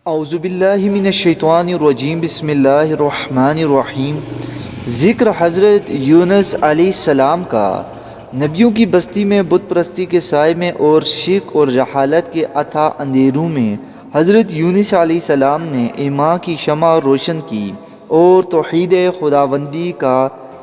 اعوذ باللہ من الشیطان الرجیم بسم اللہ الرحمن الرحیم۔ ذکر حضرت یونس علیہ السلام کا۔ نبیوں کی بستی میں بت پرستی کے سائے میں اور شرک اور جہالت کے اتھا اندھیروں میں حضرت یونس علیہ السلام نے ایمان کی شمع روشن کی اور توحید خداوندی کا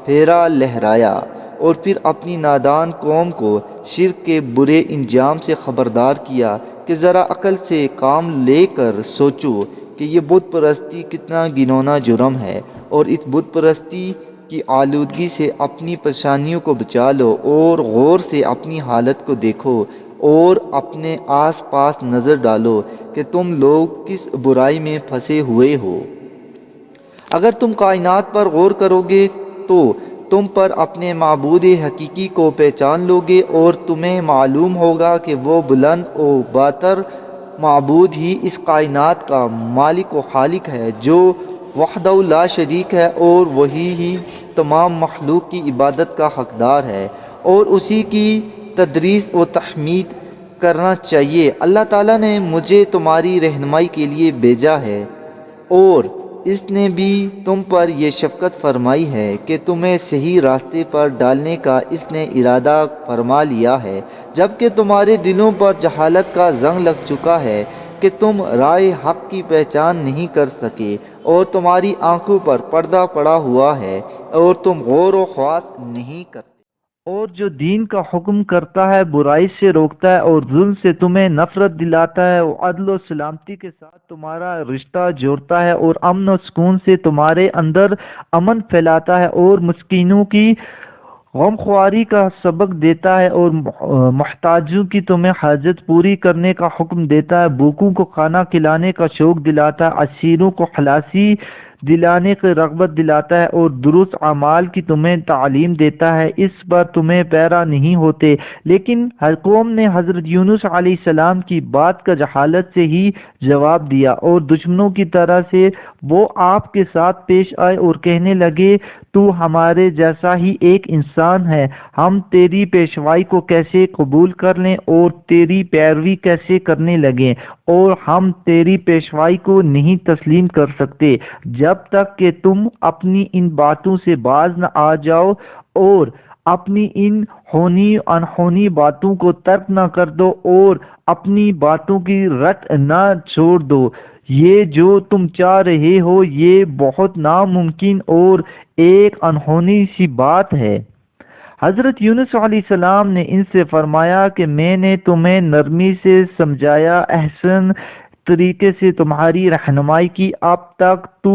پھیرا لہرایا، اور پھر اپنی نادان قوم کو شرک کے برے انجام سے خبردار کیا کہ ذرا عقل سے کام لے کر سوچو کہ یہ بت پرستی کتنا گھناؤنا جرم ہے، اور اس بت پرستی کی آلودگی سے اپنی پریشانیوں کو بچا لو اور غور سے اپنی حالت کو دیکھو اور اپنے آس پاس نظر ڈالو کہ تم لوگ کس برائی میں پھنسے ہوئے ہو۔ اگر تم کائنات پر غور کرو گے تو تم پر اپنے معبود حقیقی کو پہچان لوگے، اور تمہیں معلوم ہوگا کہ وہ بلند و برتر معبود ہی اس کائنات کا مالک و خالق ہے، جو وحدہ لا شریک ہے، اور وہی ہی تمام مخلوق کی عبادت کا حقدار ہے، اور اسی کی تدریس و تحمید کرنا چاہیے۔ اللہ تعالیٰ نے مجھے تمہاری رہنمائی کے لیے بھیجا ہے، اور اس نے بھی تم پر یہ شفقت فرمائی ہے کہ تمہیں صحیح راستے پر ڈالنے کا اس نے ارادہ فرما لیا ہے، جبکہ تمہارے دلوں پر جہالت کا زنگ لگ چکا ہے کہ تم رائے حق کی پہچان نہیں کر سکے، اور تمہاری آنکھوں پر پردہ پڑا ہوا ہے اور تم غور و خوض نہیں کرتے۔ اور جو دین کا حکم کرتا ہے، برائی سے روکتا ہے اور ظلم سے تمہیں نفرت دلاتا ہے، وہ عدل و سلامتی کے ساتھ تمہارا رشتہ جوڑتا ہے اور امن و سکون سے تمہارے اندر امن پھیلاتا ہے، اور مسکینوں کی غمخواری کا سبق دیتا ہے، اور محتاجوں کی تمہیں حاجت پوری کرنے کا حکم دیتا ہے، بھوکوں کو کھانا کھلانے کا شوق دلاتا ہے، اسیروں کو خلاصی دلانے کی رغبت دلاتا ہے، اور درست اعمال کی تمہیں تعلیم دیتا ہے۔ اس پر تمہیں پیرا نہیں ہوتے، لیکن ہر قوم نے حضرت یونس علیہ السلام کی بات کا جہالت سے ہی جواب دیا، اور دشمنوں کی طرح سے وہ آپ کے ساتھ پیش آئے اور کہنے لگے، تو ہمارے جیسا ہی ایک انسان ہے، ہم تیری پیشوائی کو کیسے قبول کر لیں اور تیری پیروی کیسے کرنے لگیں، اور ہم تیری پیشوائی کو نہیں تسلیم کر سکتے جب تک کہ تم اپنی ان باتوں سے باز نہ آ جاؤ اور اپنی ان ہونی انہونی باتوں کو ترک نہ کر دو اور اپنی باتوں کی رٹ نہ چھوڑ دو۔ یہ جو تم چاہ رہے ہو یہ بہت ناممکن اور ایک انہونی سی بات ہے۔ حضرت یونس علیہ السلام نے ان سے فرمایا کہ میں نے تمہیں نرمی سے سمجھایا، احسن طریقے سے تمہاری رہنمائی کی، اب تک تو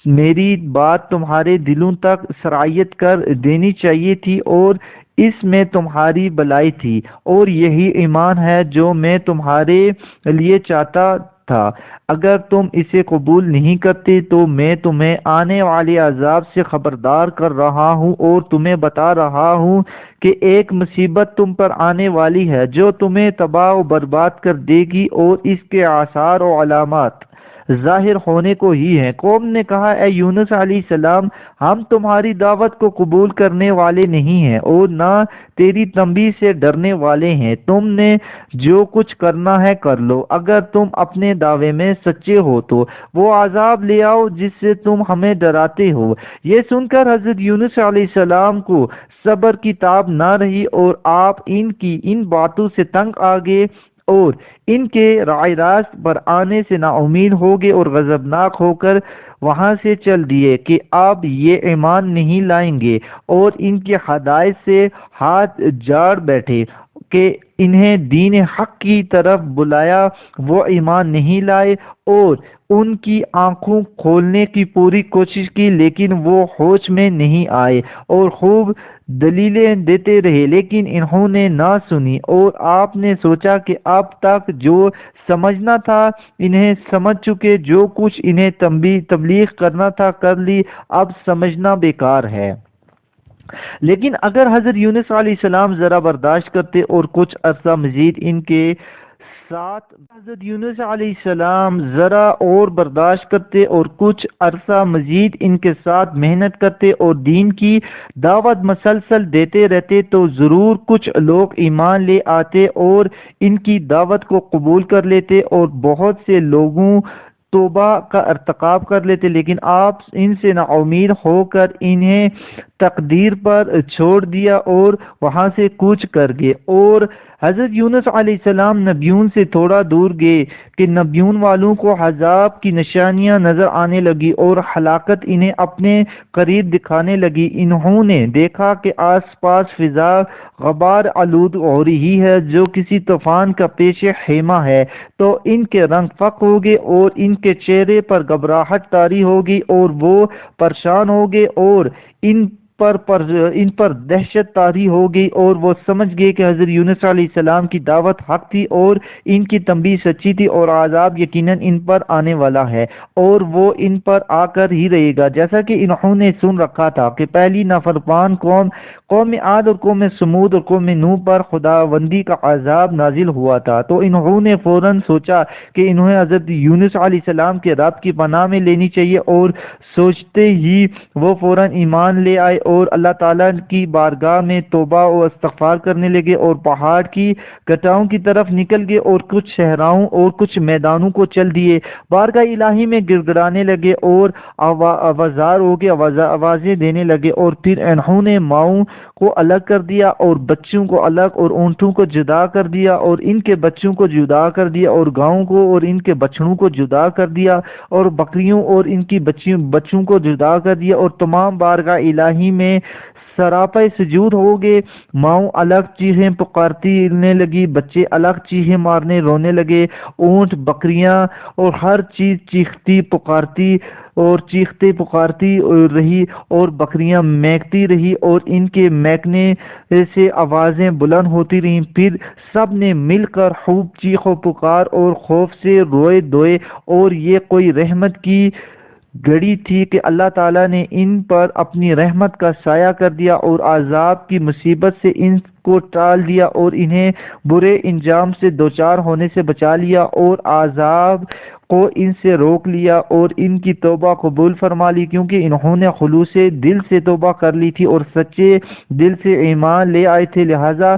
میری بات تمہارے دلوں تک سرایت کر دینی چاہیے تھی، اور اس میں تمہاری بھلائی تھی، اور یہی ایمان ہے جو میں تمہارے لیے چاہتا تھا۔ اگر تم اسے قبول نہیں کرتے تو میں تمہیں آنے والے عذاب سے خبردار کر رہا ہوں، اور تمہیں بتا رہا ہوں کہ ایک مصیبت تم پر آنے والی ہے جو تمہیں تباہ و برباد کر دے گی، اور اس کے آثار و علامات ظاہر ہونے کو ہی ہیں۔ قوم نے کہا، اے یونس علیہ السلام، ہم تمہاری دعوت کو قبول کرنے والے نہیں ہیں اور نہ تیری تنبیہ سے ڈرنے والے ہیں، تم نے جو کچھ کرنا ہے کر لو، اگر تم اپنے دعوے میں سچے ہو تو وہ عذاب لے آؤ جس سے تم ہمیں ڈراتے ہو۔ یہ سن کر حضرت یونس علیہ السلام کو صبر کی تاب نہ رہی، اور آپ ان کی ان باتوں سے تنگ آ گئے اور ان کے رائے راست پر آنے سے نا امید ہو گئے، اور غضبناک ہو کر وہاں سے چل دیے کہ اب یہ ایمان نہیں لائیں گے، اور ان کی ہدایت سے ہاتھ جاڑ بیٹھے کہ انہیں دین حق کی طرف بلایا، وہ ایمان نہیں لائے، اور ان کی آنکھوں کھولنے کی پوری کوشش کی لیکن وہ ہوش میں نہیں آئے، اور خوب دلیلیں دیتے رہے لیکن انہوں نے نہ سنی، اور آپ نے سوچا کہ اب تک جو سمجھنا تھا انہیں سمجھ چکے، جو کچھ انہیں تبلیغ کرنا تھا کر لی، اب سمجھنا بیکار ہے۔ لیکن اگر حضرت یونس علیہ السلام ذرا برداشت کرتے اور کچھ عرصہ مزید ان کے ساتھ حضرت یونس علیہ السلام ذرا اور برداشت کرتے اور کچھ عرصہ مزید ان کے ساتھ محنت کرتے اور دین کی دعوت مسلسل دیتے رہتے تو ضرور کچھ لوگ ایمان لے آتے اور ان کی دعوت کو قبول کر لیتے، اور بہت سے لوگوں توبہ کا ارتکاب کر لیتے، لیکن آپ ان سے نا امید ہو کر انہیں تقدیر پر چھوڑ دیا اور وہاں سے کوچ کر گئے۔ اور حضرت یونس علیہ السلام نبیون سے تھوڑا دور گئے کہ نبیون والوں کو عذاب کی نشانیاں نظر آنے لگی اور ہلاکت انہیں اپنے قریب دکھانے لگی۔ انہوں نے دیکھا کہ آس پاس فضا غبار آلود ہو رہی ہے جو کسی طوفان کا پیش خیمہ ہے، تو ان کے رنگ فق ہو گئے اور ان کے چہرے پر گھبراہٹ طاری ہو گئی اور وہ پریشان ہو گئے اور ان پر دہشت طاری ہو گئی اور وہ سمجھ گئے کہ حضرت یونس علیہ السلام کی دعوت حق تھی اور ان کی تنبیہ سچی تھی اور عذاب یقیناً ان پر آنے والا ہے اور وہ ان پر آ کر ہی رہے گا، جیسا کہ انہوں نے سن رکھا تھا کہ پہلی نافرمان قوم عاد اور قوم سمود اور قوم نوح پر خداوندی کا عذاب نازل ہوا تھا۔ تو انہوں نے فوراً سوچا کہ انہیں حضرت یونس علیہ السلام کے رب کی پناہ میں لینی چاہیے، اور سوچتے ہی وہ فوراً ایمان لے آئے اور اللہ تعالیٰ کی بارگاہ میں توبہ و استغفار کرنے لگے اور پہاڑ کی گٹاؤں کی طرف نکل گئے اور کچھ صحراؤں اور کچھ میدانوں کو چل دیے، بارگاہ الہی میں گڑ گڑانے لگے اور آوازار ہو گئے، آوازیں دینے لگے، اور پھر انہوں نے ماؤں کو الگ کر دیا اور بچوں کو الگ اور اونٹوں کو جدا کر دیا اور ان کے بچوں کو جدا کر دیا اور گاؤں کو اور ان کے بچڑوں کو جدا کر دیا اور بکریوں اور ان کی بچوں کو جدا کر دیا، اور تمام بارگاہ الہی میں سراپے سجود ہو گئے۔ ماؤں الگ چیخیں پکارنے لگی، بچے الگ چیخیں مارنے رونے لگے، اونٹ بکریاں اور ہر چیز چیختے پکارتی رہی اور بکریاں مہکتی رہی اور ان کے مہکنے سے آوازیں بلند ہوتی رہیں۔ پھر سب نے مل کر خوب چیخ و پکار اور خوف سے روئے دھوئے، اور یہ کوئی رحمت کی گھڑی تھی کہ اللہ تعالیٰ نے ان پر اپنی رحمت کا سایہ کر دیا اور عذاب کی مصیبت سے ان کو ٹال دیا اور انہیں برے انجام سے دوچار ہونے سے بچا لیا اور عذاب کو ان سے روک لیا اور ان کی توبہ قبول فرما لی، کیونکہ انہوں نے خلوص دل سے توبہ کر لی تھی اور سچے دل سے ایمان لے آئے تھے، لہٰذا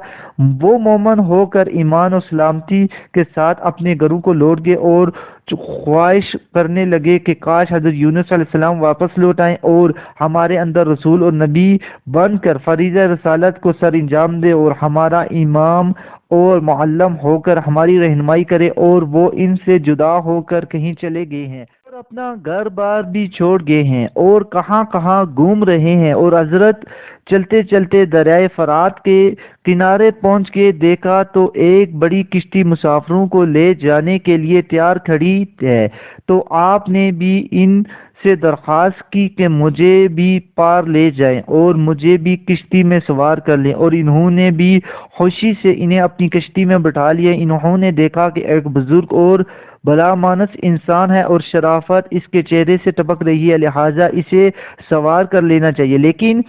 وہ مومن ہو کر ایمان و سلامتی کے ساتھ اپنے گھروں کو لوٹ گئے اور خواہش کرنے لگے کہ کاش حضرت یونس علیہ السلام واپس لوٹ آئیں اور ہمارے اندر رسول اور نبی بن کر فریضہ رسالت کو سر انجام دے اور ہمارا امام اور معلم ہو کر ہماری رہنمائی کرے، اور وہ ان سے جدا ہو کر کہیں چلے گئے ہیں اور اپنا گھر بار بھی چھوڑ گئے ہیں اور کہاں کہاں گھوم رہے ہیں۔ اور حضرت چلتے چلتے دریائے فرات کے کنارے پہنچ کے دیکھا تو ایک بڑی کشتی مسافروں کو لے جانے کے لیے تیار کھڑی ہے، تو آپ نے بھی ان سے درخواست کی کہ مجھے بھی پار لے جائیں اور مجھے بھی کشتی میں سوار کر لیں، اور انہوں نے بھی خوشی سے انہیں اپنی کشتی میں بٹھا لیا۔ انہوں نے دیکھا کہ ایک بزرگ اور بلا مانس انسان ہے اور شرافت اس کے چہرے سے ٹپک رہی ہے، لہٰذا اسے سوار کر لینا چاہیے، لیکن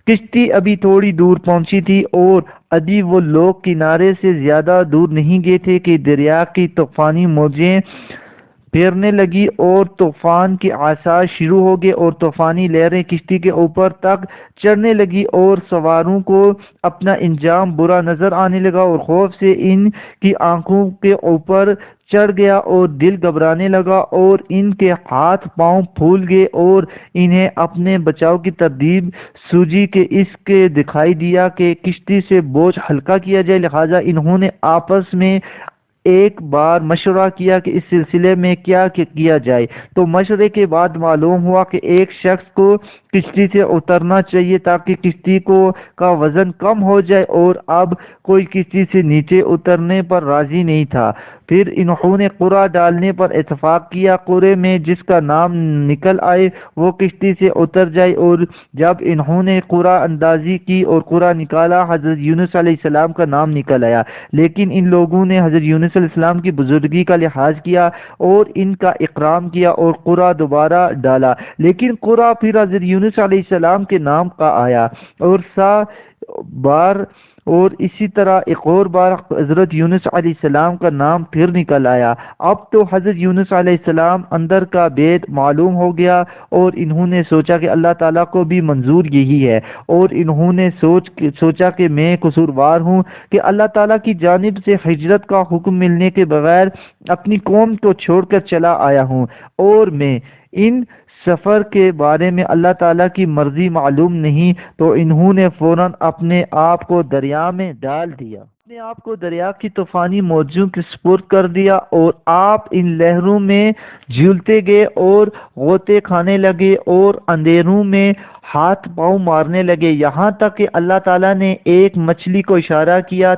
کشتی ابھی تھوڑی دور پہنچی تھی اور ابھی وہ لوگ کنارے سے زیادہ دور نہیں گئے تھے کہ دریا کی طوفانی موجیں پھیرنے لگی اور طوفان کے آثار شروع ہو گئے اور طوفانی لہریں کشتی کے اوپر تک چڑھنے لگی اور سواروں کو اپنا انجام برا نظر آنے لگا اور خوف سے ان کی آنکھوں کے اوپر چڑھ گیا اور دل گھبرانے لگا اور ان کے ہاتھ پاؤں پھول گئے اور انہیں اپنے بچاؤ کی ترتیب سوجی کہ اس کے دکھائی دیا کہ کشتی سے بوجھ ہلکا کیا جائے، لہٰذا انہوں نے آپس میں ایک بار مشورہ کیا کہ اس سلسلے میں کیا کیا جائے۔ تو مشورے کے بعد معلوم ہوا کہ ایک شخص کو کشتی سے اترنا چاہیے تاکہ کشتی کا وزن کم ہو جائے، اور اب کوئی کشتی سے نیچے اترنے پر راضی نہیں تھا۔ پھر انہوں نے قرعہ ڈالنے پر اتفاق کیا، قرعے میں جس کا نام نکل آئے وہ کشتی سے اتر جائے، اور جب انہوں نے قرعہ اندازی کی اور قرعہ نکالا، حضرت یونس علیہ السلام کا نام نکل آیا، لیکن ان لوگوں نے حضرت یونس علیہ السلام کی بزرگی کا لحاظ کیا اور ان کا اکرام کیا اور قرعہ دوبارہ ڈالا، لیکن قرعہ پھر حضرت یونس علیہ السلام کے نام کا آیا اور بار اور اسی طرح ایک اور بار حضرت یونس علیہ السلام کا نام پھر نکل آیا۔ اب تو حضرت یونس علیہ السلام اندر کا بید معلوم ہو گیا، اور انہوں نے سوچا کہ اللہ تعالیٰ کو بھی منظور یہی ہے، اور انہوں نے سوچا کہ میں قصوروار ہوں کہ اللہ تعالیٰ کی جانب سے ہجرت کا حکم ملنے کے بغیر اپنی قوم کو چھوڑ کر چلا آیا ہوں، اور میں ان سفر کے بارے میں اللہ تعالیٰ کی مرضی معلوم نہیں۔ تو انہوں نے فوراً اپنے آپ کو دریا میں ڈال دیا، اپنے آپ کو دریا کی طوفانی موجوں کے سپرد کر دیا، اور آپ ان لہروں میں جھولتے گئے اور غوطے کھانے لگے اور اندھیروں میں ہاتھ پاؤں مارنے لگے، یہاں تک کہ اللہ تعالیٰ نے ایک مچھلی کو اشارہ کیا،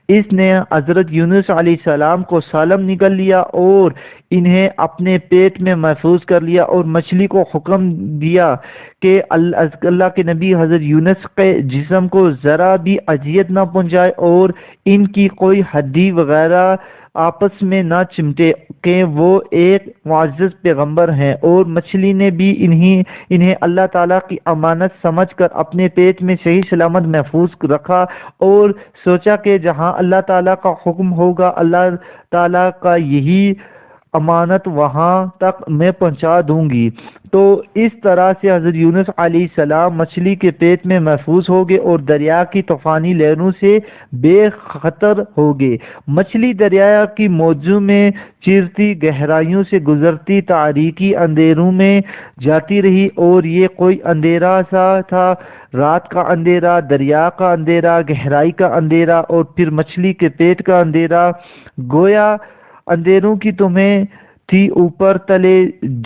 اس نے حضرت یونس علیہ السلام کو سالم نگل لیا اور انہیں اپنے پیٹ میں محفوظ کر لیا، اور مچھلی کو حکم دیا کہ اللہ کے نبی حضرت یونس کے جسم کو ذرا بھی اذیت نہ پہنچائے اور ان کی کوئی ہڈی وغیرہ آپس میں نہ چمٹے، کہ وہ ایک معزز پیغمبر ہیں۔ اور مچھلی نے بھی انہیں اللہ تعالیٰ کی امانت سمجھ کر اپنے پیٹ میں صحیح سلامت محفوظ رکھا، اور سوچا کہ جہاں اللہ تعالیٰ کا حکم ہوگا اللہ تعالیٰ کا یہی امانت وہاں تک میں پہنچا دوں گی۔ تو اس طرح سے حضرت یونس علیہ السلام مچھلی کے پیٹ میں محفوظ ہو گئے اور دریا کی طوفانی لہروں سے بے خطر ہو گئے۔ مچھلی دریا کی موجوں میں چیرتی گہرائیوں سے گزرتی تاریکی اندھیروں میں جاتی رہی، اور یہ کوئی اندھیرا سا تھا، رات کا اندھیرا، دریا کا اندھیرا، گہرائی کا اندھیرا، اور پھر مچھلی کے پیٹ کا اندھیرا، گویا اندھیروں کی تمہیں تھی اوپر تلے،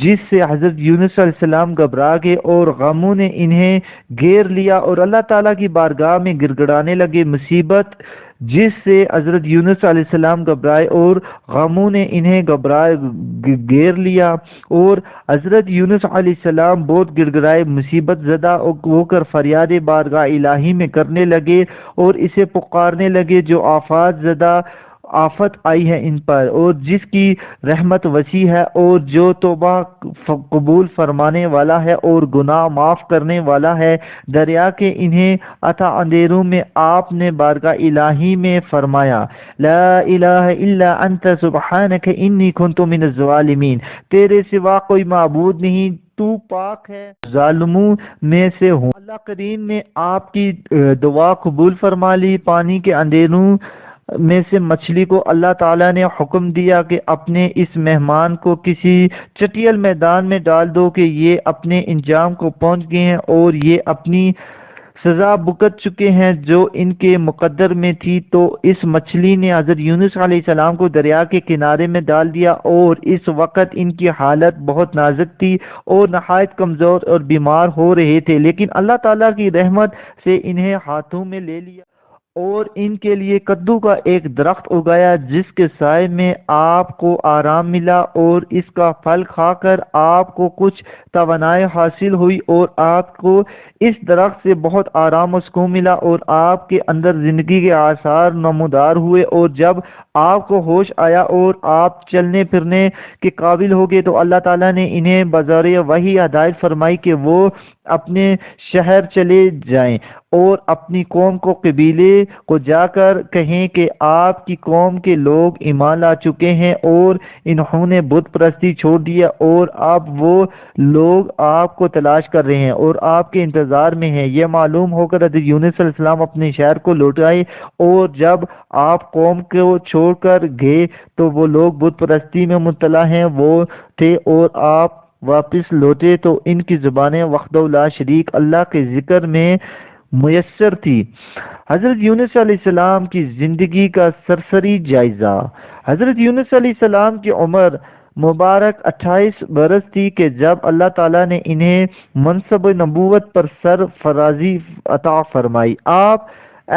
جس سے حضرت یونس علیہ السلام گھبرا گئے اور غموں نے انہیں گھیر لیا اور اللہ تعالیٰ کی بارگاہ میں گڑ گڑانے لگے۔ مصیبت جس سے حضرت یونس علیہ السلام گھبرائے اور غموں نے انہیں گھیر لیا، اور حضرت یونس علیہ السلام بہت گڑ گڑائے، مصیبت زدہ ہو کر فریاد بارگاہ الہی میں کرنے لگے اور اسے پکارنے لگے جو آفت آئی ہے ان پر، اور جس کی رحمت وسیع ہے، اور جو توبہ قبول فرمانے والا ہے اور گناہ معاف کرنے والا ہے۔ دریا کے انہیں عطا اندھیروں میں آپ نے بارگاہ الہی میں فرمایا، لا الہ الا انت سبحانک انی کنت من الظالمین، تیرے سوا کوئی معبود نہیں، تو پاک ہے، ظالموں میں سے ہوں۔ اللہ کریم نے آپ کی دعا قبول فرما لی۔ پانی کے اندھیروں میں سے مچھلی کو اللہ تعالیٰ نے حکم دیا کہ اپنے اس مہمان کو کسی چٹیل میدان میں ڈال دو کہ یہ اپنے انجام کو پہنچ گئے ہیں اور یہ اپنی سزا بھگت چکے ہیں جو ان کے مقدر میں تھی۔ تو اس مچھلی نے حضرت یونس علیہ السلام کو دریا کے کنارے میں ڈال دیا، اور اس وقت ان کی حالت بہت نازک تھی اور نہایت کمزور اور بیمار ہو رہے تھے، لیکن اللہ تعالیٰ کی رحمت سے انہیں ہاتھوں میں لے لیا اور ان کے لیے کدو کا ایک درخت اگایا جس کے سائے میں آپ کو آرام ملا، اور اس کا پھل کھا کر آپ کو کچھ توانائی حاصل ہوئی، اور آپ کو اس درخت سے بہت آرام و سکون ملا، اور آپ کے اندر زندگی کے آثار نمودار ہوئے، اور جب آپ کو ہوش آیا اور آپ چلنے پھرنے کے قابل ہو گئے تو اللہ تعالیٰ نے انہیں بذریعہ وحی ہدایت فرمائی کہ وہ اپنے شہر چلے جائیں اور اپنی قوم کو قبیلے کو جا کر کہیں کہ آپ کی قوم کے لوگ ایمان لا چکے ہیں اور انہوں نے بت پرستی چھوڑ دیا، اور اب وہ لوگ آپ کو تلاش کر رہے ہیں اور آپ کے انتظار میں ہیں۔ یہ معلوم ہو کر حضرت یونس علیہ السلام اپنے شہر کو لوٹ آئے، اور جب آپ قوم کو چھوڑ کر گئے تو وہ لوگ بت پرستی میں مبتلا ہیں وہ تھے، اور آپ واپس لوٹے تو ان کی زبانیں وحدہ لا شریک اللہ کے ذکر میں میسر تھی۔ حضرت یونس علیہ السلام کی زندگی کا سرسری جائزہ۔ حضرت یونس علیہ السلام کی عمر مبارک 28 برس تھی کہ جب اللہ تعالیٰ نے انہیں منصب نبوت پر سرفرازی عطا فرمائی۔ آپ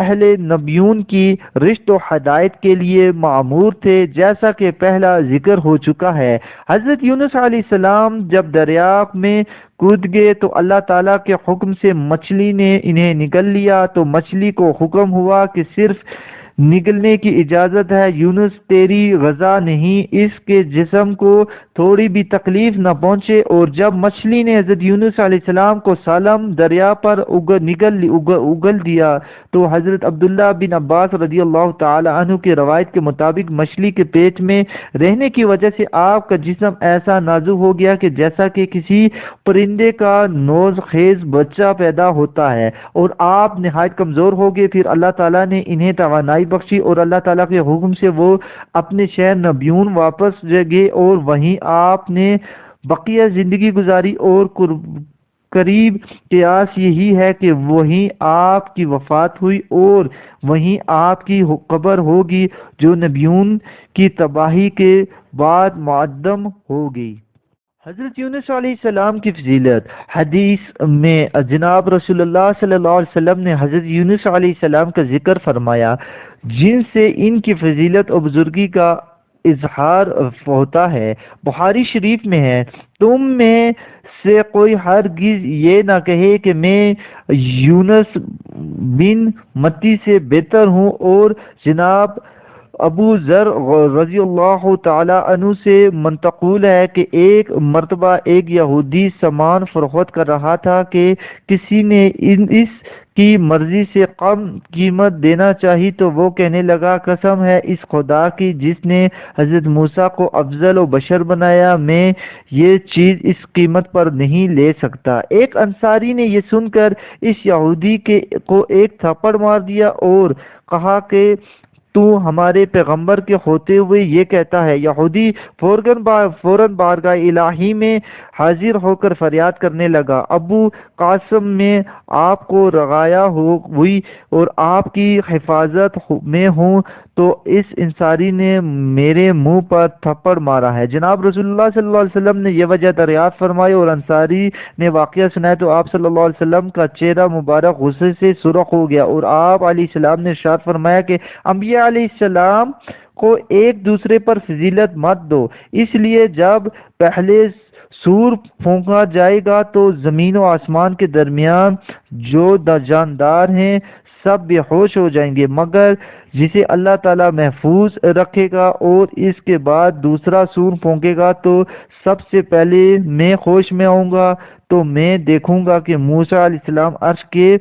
اہل نبیون کی رشت و ہدایت کے لیے معمور تھے، جیسا کہ پہلا ذکر ہو چکا ہے۔ حضرت یونس علیہ السلام جب دریا میں کود گئے تو اللہ تعالیٰ کے حکم سے مچھلی نے انہیں نگل لیا، تو مچھلی کو حکم ہوا کہ صرف نگلنے کی اجازت ہے، یونس تیری غذا نہیں، اس کے جسم کو تھوڑی بھی تکلیف نہ پہنچے۔ اور جب مچھلی نے حضرت یونس علیہ السلام کو سالم دریا پر اگل دیا تو حضرت عبداللہ بن عباس رضی اللہ تعالی عنہ کی روایت کے مطابق مچھلی کے پیٹ میں رہنے کی وجہ سے آپ کا جسم ایسا نازک ہو گیا کہ جیسا کہ کسی پرندے کا نوز خیز بچہ پیدا ہوتا ہے، اور آپ نہایت کمزور ہو گئے۔ پھر اللہ تعالیٰ نے انہیں توانائی بخشی اور اللہ تعالیٰ کے حکم سے وہ اپنے شہر نبیون واپس گئے اور وہیں آپ نے بقیہ زندگی گزاری، اور قریب قیاس یہی ہے کہ وہیں آپ کی وفات ہوئی اور وہیں آپ کی قبر ہوگی جو نبیون کی تباہی کے بعد معدم ہوگی۔ حضرت یونس علیہ السلام کی فضیلت، حدیث میں جناب رسول اللہ صلی اللہ علیہ وسلم نے حضرت یونس علیہ السلام کا ذکر فرمایا، جن سے ان کی فضیلت اور بزرگی کا اظہار ہوتا ہے۔ بخاری شریف میں ہے، تم میں سے کوئی ہرگز یہ نہ کہے کہ میں یونس بن متی سے بہتر ہوں۔ اور جناب ابو ذر رضی اللہ تعالی عنہ سے منتقول ہے کہ ایک مرتبہ ایک یہودی سامان فروخت کر رہا تھا کہ کسی نے اس کی مرضی سے کم قیمت دینا چاہی تو وہ کہنے لگا، قسم ہے اس خدا کی جس نے حضرت موسیٰ کو افضل و بشر بنایا، میں یہ چیز اس قیمت پر نہیں لے سکتا۔ ایک انصاری نے یہ سن کر اس یہودی کو ایک تھپڑ مار دیا اور کہا کہ تو ہمارے پیغمبر کے ہوتے ہوئے یہ کہتا ہے۔ یہودی فوراً بارگاہ الہی میں حاضر ہو کر فریاد کرنے لگا، ابو قاسم میں آپ کو رعایا ہوئی اور آپ کی حفاظت میں ہوں تو اس انصاری نے میرے منہ پر تھپڑ مارا ہے۔ جناب رسول اللہ صلی اللہ علیہ وسلم نے یہ وجہ دریافت فرمائی اور انصاری نے واقعہ سنایا تو آپ صلی اللہ علیہ وسلم کا چہرہ مبارک غصے سے سرخ ہو گیا، اور آپ علیہ السلام نے ارشاد فرمایا کہ انبیاء علیہ السلام کو ایک دوسرے پر فضیلت مت دو، اس لیے جب پہلے سور پھونکا جائے گا تو زمین و آسمان کے درمیان جو جاندار ہیں سب بے ہوش ہو جائیں گے مگر جسے اللہ تعالیٰ محفوظ رکھے گا، اور اس کے بعد دوسرا سور پھونکے گا تو سب سے پہلے میں ہوش میں آؤں گا تو میں دیکھوں گا کہ موسیٰ علیہ السلام عرش کے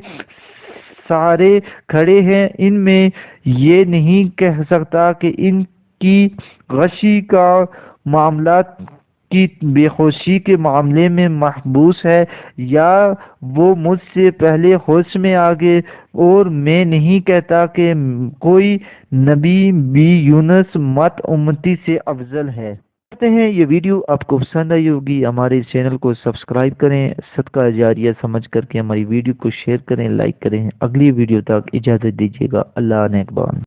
سہارے کھڑے ہیں، ان میں یہ نہیں کہہ سکتا کہ ان کی غشی کا معاملات کی بے ہوشی کے معاملے میں محبوس ہے، یا وہ مجھ سے پہلے ہوش میں آگے، اور میں نہیں کہتا کہ کوئی نبی بھی یونس مت امتی سے افضل ہے۔ کہتے ہیں یہ ویڈیو آپ کو پسند آئی ہوگی، ہمارے چینل کو سبسکرائب کریں، صدقہ جاریہ سمجھ کر کے ہماری ویڈیو کو شیئر کریں، لائک کریں۔ اگلی ویڈیو تک اجازت دیجیے گا، اللہ نگہبان۔